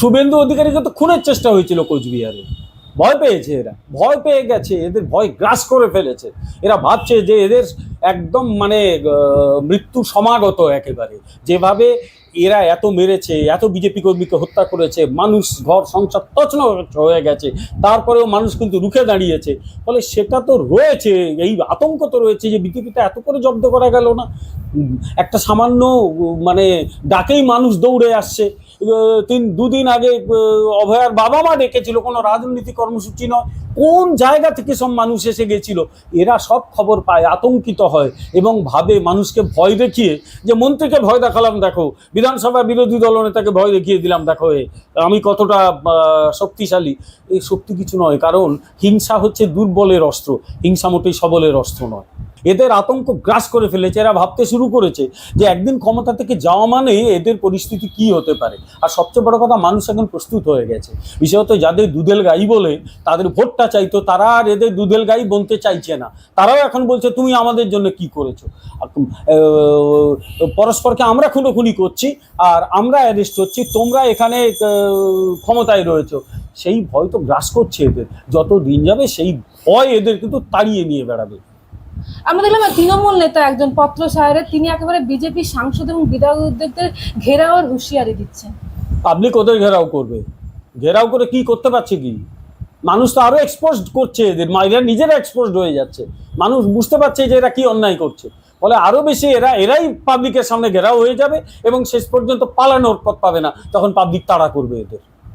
শুভেন্দু অধিকারীকে তো খুনের চেষ্টা হয়েছিল কোচবিহারে, ভয় পেয়েছে, এরা ভয় পেয়ে গেছে, এদের ভয় গ্রাস করে ফেলেছে। এরা ভাবছে যে এদের একদম মানে মৃত্যু সমাগত একেবারে। যেভাবে এরা এত মেরেছে, এত বিজেপি কর্মীকে হত্যা করেছে, মানুষ ঘর সংসার তছনছ হয়ে গেছে, তারপরেও মানুষ কিন্তু রুখে দাঁড়িয়েছে। ফলে সেটা তো রয়েছে, এই আতঙ্ক তো রয়েছে যে বিজেপিটা এত করে জব্দ করা গেল না। একটা সামান্য মানে ডাকেই মানুষ দৌড়ে আসছে। দুদিন আগে অভয়ার বাবা মা ডেকেছিল, কোনো রাজনৈতিক কর্মসূচি নয়, কোন জায়গা থেকে সব মানুষ এসে গেছিল। এরা সব খবর পায়, আতঙ্কিত হয় এবং ভাবে মানুষকে ভয় দেখিয়ে, যে মন্ত্রীকে ভয় দেখালাম দেখো, বিধানসভা বিরোধী দলনেতাকে ভয় দেখিয়ে দিলাম দেখো আমি কতটা শক্তিশালী। এই শক্তি কিছু নয়, কারণ হিংসা হচ্ছে দুর্বলের অস্ত্র, হিংসা মোটেই সবলের অস্ত্র নয়। এদের আতঙ্ক গ্রাস করে ফেলেছে, এরা ভাবতে শুরু করেছে যে একদিন ক্ষমতা থেকে যাওয়া মানে এদের পরিস্থিতি কি হতে পারে। আর সবচেয়ে বড় কথা, মানুষ এখন প্রস্তুত হয়ে গেছে, বিশেষত যাদের দুধেল গাই বলে তাদের ভোটটা চাইতো, তারা আর এদের দুধেল গাই বলতে চাইছে না। তারাও এখন বলছে তুমি আমাদের জন্য কি করেছো, পরস্পরকে আমরা খুনোখুনি করছি আর আমরা অ্যারেস্ট হচ্ছি, তোমরা এখানে ক্ষমতায় রয়েছো। সেই ভয় তো গ্রাস করছে এদের, যত দিন যাবে সেই ভয় এদের কিন্তু তাড়িয়ে নিয়ে বেড়াবে। আমরা দেখলাম তৃণমূল নেতা একজন পত্র সাহেবের, তিনি একেবারে বিজেপি সাংসদ এবং বিধায়কদের ঘেরাওয়ের হুঁশিয়ারি দিচ্ছেন। পাবলিক ওদের ঘেরাও করবে, ঘেরাও করে কি করতে পারছে কি? মানুষ তো আরো এক্সপোজ করছে এদের, এরা নিজেরা এক্সপোজ হয়ে যাচ্ছে, মানুষ বুঝতে পারছে যে এরা কি অন্যায় করছে। ফলে আরো বেশি এরাই পাবলিকের সামনে ঘেরাও হয়ে যাবে এবং শেষ পর্যন্ত পালানোর পথ পাবে না, তখন পাবলিক তাড়া করবে এদের।